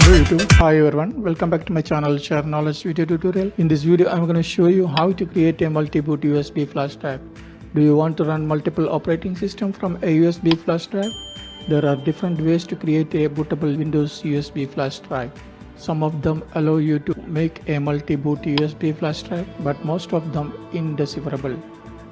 Hello YouTube. Hi everyone. Welcome back to my channel Share Knowledge video tutorial. In this video I'm going to show you how to create a multi-boot USB flash drive. Do you want to run multiple operating systems from a USB flash drive? There are different ways to create a bootable Windows USB flash drive. Some of them allow you to make a multi-boot USB flash drive, but most of them indecipherable.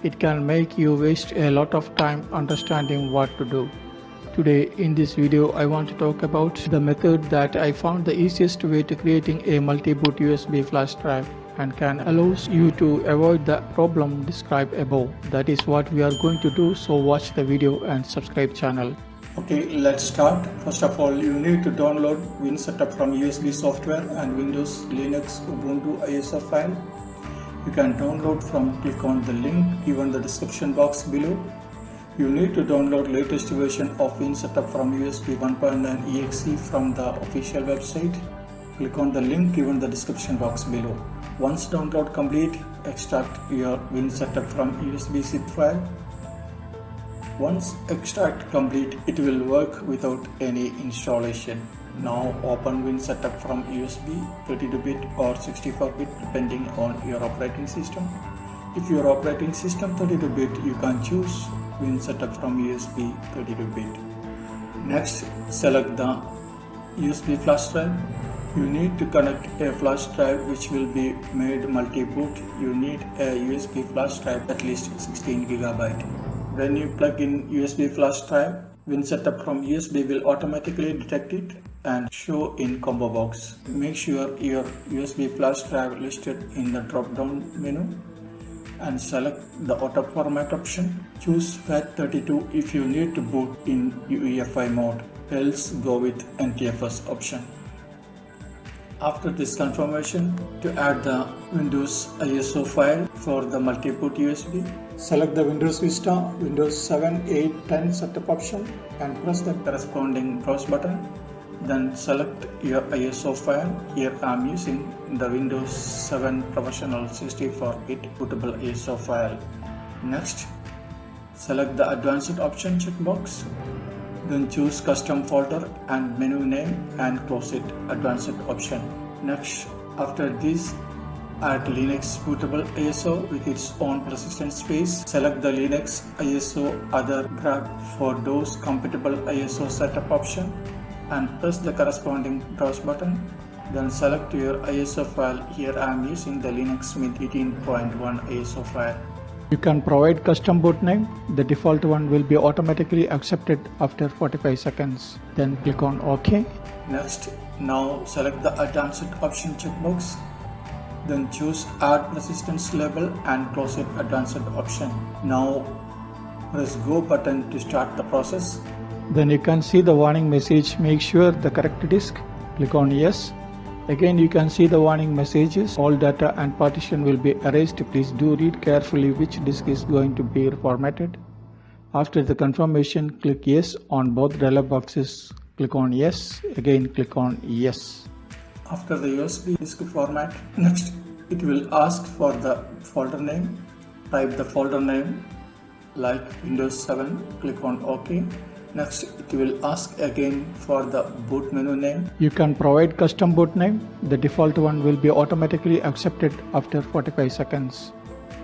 It can make you waste a lot of time understanding what to do. Today in this video I want to talk about the method that I found the easiest way to creating a multi-boot USB flash drive and can allows you to avoid the problem described above. That is what we are going to do, so watch the video and subscribe channel. Okay, let's start. First of all, you need to download WinSetup from USB software and Windows, Linux, Ubuntu ISO file. You can download from click on the link given in the description box below. You need to download latest version of WinSetup from USB 1.9 exe from the official website. Click on the link given in the description box below. Once download complete, extract your WinSetup from USB zip file. Once extract complete, it will work without any installation. Now open WinSetup from USB 32-bit or 64-bit depending on your operating system. If your operating system 32-bit, you can choose WinSetup from USB 32-bit. Next, select the USB flash drive. You need to connect a flash drive which will be made multi-boot. You need a USB flash drive at least 16 GB. When you plug in USB flash drive, WinSetup from USB will automatically detect it and show in combo box. Make sure your USB flash drive listed in the drop-down menu and select the auto format option. Choose FAT32 if you need to boot in UEFI mode, else go with NTFS option. After this confirmation, to add the Windows ISO file for the multi-boot USB, select the Windows Vista, Windows 7, 8, 10 setup option and press the corresponding browse button. Then select your ISO file. Here I am using the Windows 7 Professional 64-bit bootable ISO file. Next, select the Advanced option checkbox. Then choose Custom folder and menu name and close it, Advanced option. Next, after this, add Linux bootable ISO with its own persistent space. Select the Linux ISO other grab for those compatible ISO setup option and press the corresponding browse button. Then select your ISO file. Here I am using the Linux Mint 18.1 ISO file. You can provide custom boot name. The default one will be automatically accepted after 45 seconds. Then click on OK. Next, now select the Advanced option checkbox. Then choose Add Persistence Label and close it, Advanced option. Now press Go button to start the process. Then you can see the warning message. Make sure the correct disk. Click on Yes. Again you can see the warning messages. All data and partition will be erased. Please do read carefully which disk is going to be formatted. After the confirmation, click Yes on both dialog boxes. Click on Yes. Again click on Yes. After the USB disk format, next it will ask for the folder name. Type the folder name like Windows 7. Click on OK. Next, it will ask again for the boot menu name. You can provide custom boot name. The default one will be automatically accepted after 45 seconds.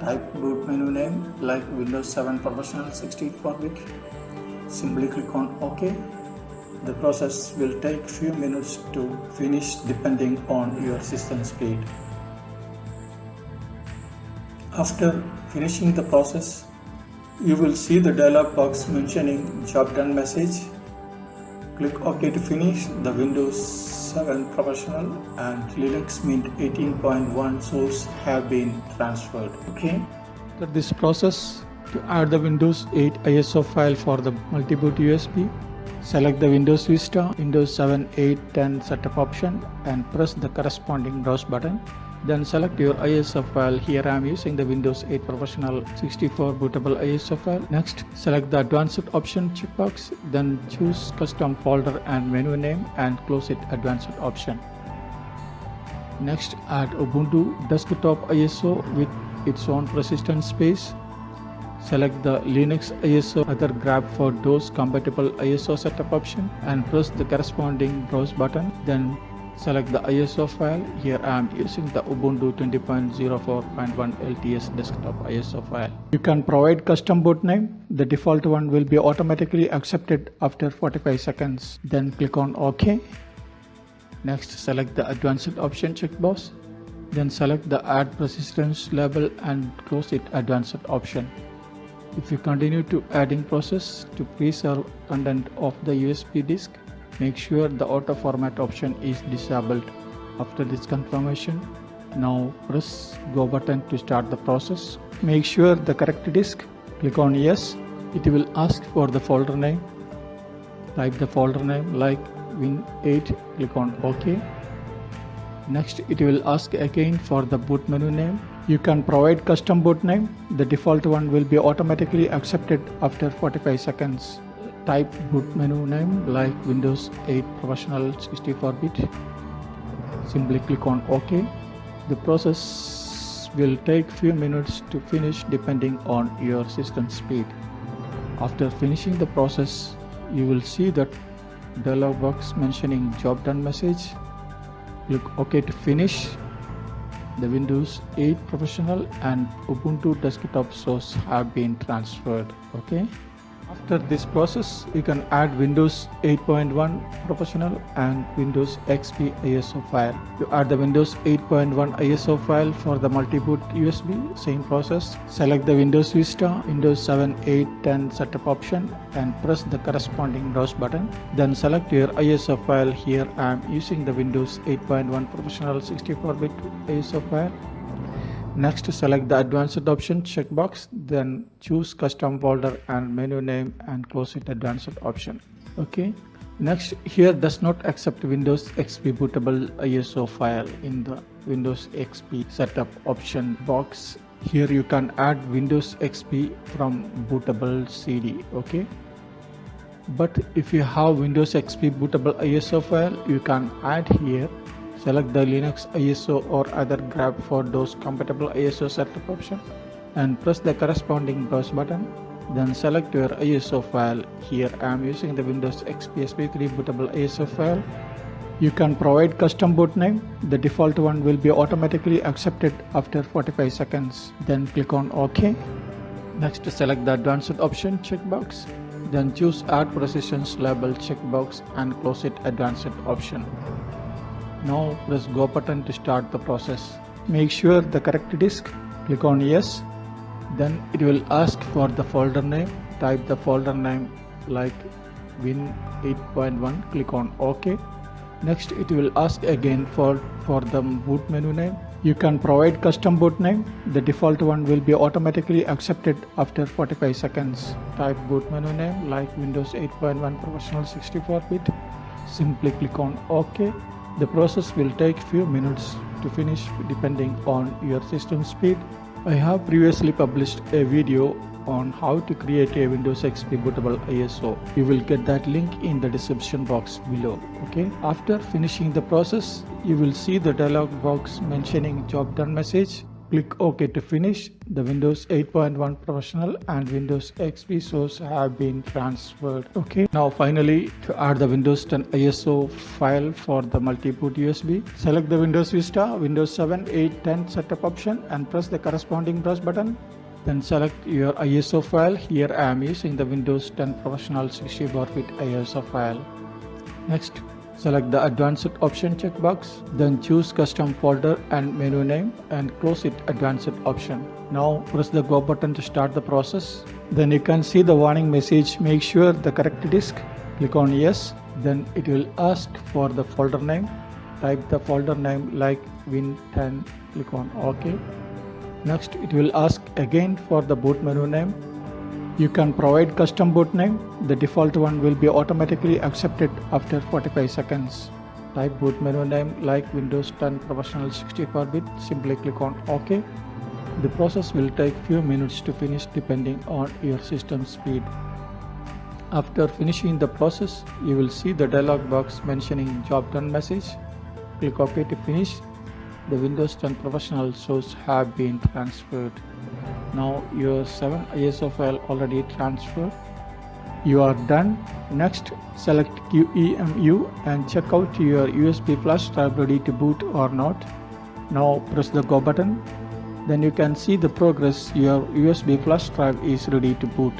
Type boot menu name like Windows 7 Professional 64-bit. Simply click on OK. The process will take few minutes to finish depending on your system speed. After finishing the process, you will see the dialog box mentioning job done message. Click OK to finish. The Windows 7 Professional and Linux Mint 18.1 source have been transferred. Okay. After this process, to add the Windows 8 ISO file for the multi-boot USB, select the Windows Vista, Windows 7, 8, 10 setup option and press the corresponding browse button. Then select your ISO file. Here I am using the Windows 8 Professional 64 bootable ISO file. Next, select the Advanced option checkbox. Then choose Custom folder and menu name and close it, Advanced option. Next, add Ubuntu Desktop ISO with its own persistent space. Select the Linux ISO other grab for those compatible ISO setup option and press the corresponding browse button. Then select the ISO file. Here I am using the Ubuntu 20.04.1 LTS desktop ISO file. You can provide custom boot name. The default one will be automatically accepted after 45 seconds. Then click on OK. Next, select the advanced option checkbox. Then select the add persistence label and close it advanced option. If you continue to adding process to preserve content of the USB disk, make sure the auto format option is disabled. After this confirmation, now press go button to start the process. Make sure the correct disk. Click on yes. It will ask for the folder name. Type the folder name like Win8. Click on OK. Next, it will ask again for the boot menu name. You can provide custom boot name. The default one will be automatically accepted after 45 seconds. Type boot menu name like Windows 8 Professional 64-bit. Simply click on OK. The process will take few minutes to finish depending on your system speed. After finishing the process, you will see that dialog box mentioning job done message. Click OK to finish. The Windows 8 Professional and Ubuntu desktop source have been transferred. Okay. After this process, you can add Windows 8.1 Professional and Windows XP ISO file. To add the Windows 8.1 ISO file for the multi-boot USB, same process. Select the Windows Vista, Windows 7, 8, 10 setup option and press the corresponding browse button. Then select your ISO file. Here I am using the Windows 8.1 Professional 64-bit ISO file. Next, select the advanced option checkbox, then choose custom folder and menu name and close it advanced option. Okay. Next, here does not accept Windows XP bootable ISO file in the Windows XP setup option box. Here you can add Windows XP from bootable CD. Okay. But if you have Windows XP bootable ISO file, you can add here. Select the Linux ISO or other grab for those compatible ISO setup option and press the corresponding browse button. Then select your ISO file. Here I am using the Windows XP SP3 bootable ISO file. You can provide custom boot name. The default one will be automatically accepted after 45 seconds. Then click on OK. Next, select the advanced option checkbox. Then choose add persistence label checkbox and close it advanced option. Now press go button to start the process. Make sure the correct disk. Click on yes. Then it will ask for the folder name. Type the folder name like Win 8.1. Click on OK. Next, it will ask again for the boot menu name. You can provide custom boot name. The default one will be automatically accepted after 45 seconds. Type boot menu name like Windows 8.1 Professional 64-bit. Simply click on OK. The process will take few minutes to finish depending on your system speed. I have previously published a video on how to create a Windows XP bootable ISO. You will get that link in the description box below. Okay. After finishing the process, you will see the dialog box mentioning job done message. Click OK to finish. The Windows 8.1 Professional and Windows XP source have been transferred. Okay. Now finally, to add the Windows 10 ISO file for the multi-boot USB, select the Windows Vista, Windows 7, 8, 10 setup option and press the corresponding browse button. Then select your ISO file. Here I am using the Windows 10 Professional 64-bit ISO file. Next, select the advanced option checkbox, then choose custom folder and menu name and close it advanced option. Now press the go button to start the process. Then you can see the warning message, make sure the correct disk. Click on yes. Then it will ask for the folder name. Type the folder name like Win10. Click on OK. Next, it will ask again for the boot menu name. You can provide custom boot name. The default one will be automatically accepted after 45 seconds. Type boot menu name like Windows 10 Professional 64-bit. Simply click on OK. The process will take few minutes to finish depending on your system speed. After finishing the process, you will see the dialog box mentioning job done message. Click OK to finish. The Windows 10 Professional source have been transferred. Now your 7 ISO file already transferred. You are done. Next, select QEMU and check out your USB flash drive ready to boot or not. Now press the go button. Then you can see the progress. Your USB flash drive is ready to boot.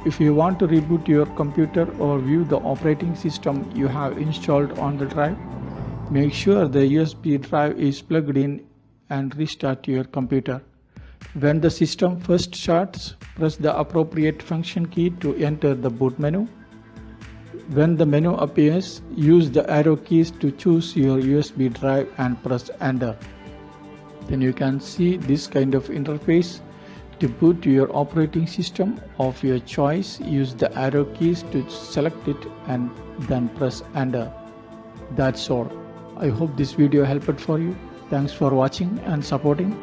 If you want to reboot your computer or view the operating system you have installed on the drive, make sure the USB drive is plugged in and restart your computer. When the system first starts, press the appropriate function key to enter the boot menu. When the menu appears, use the arrow keys to choose your USB drive and press enter. Then you can see this kind of interface. To boot your operating system of your choice, use the arrow keys to select it and then press enter. That's all. I hope this video helped for you. Thanks for watching and supporting.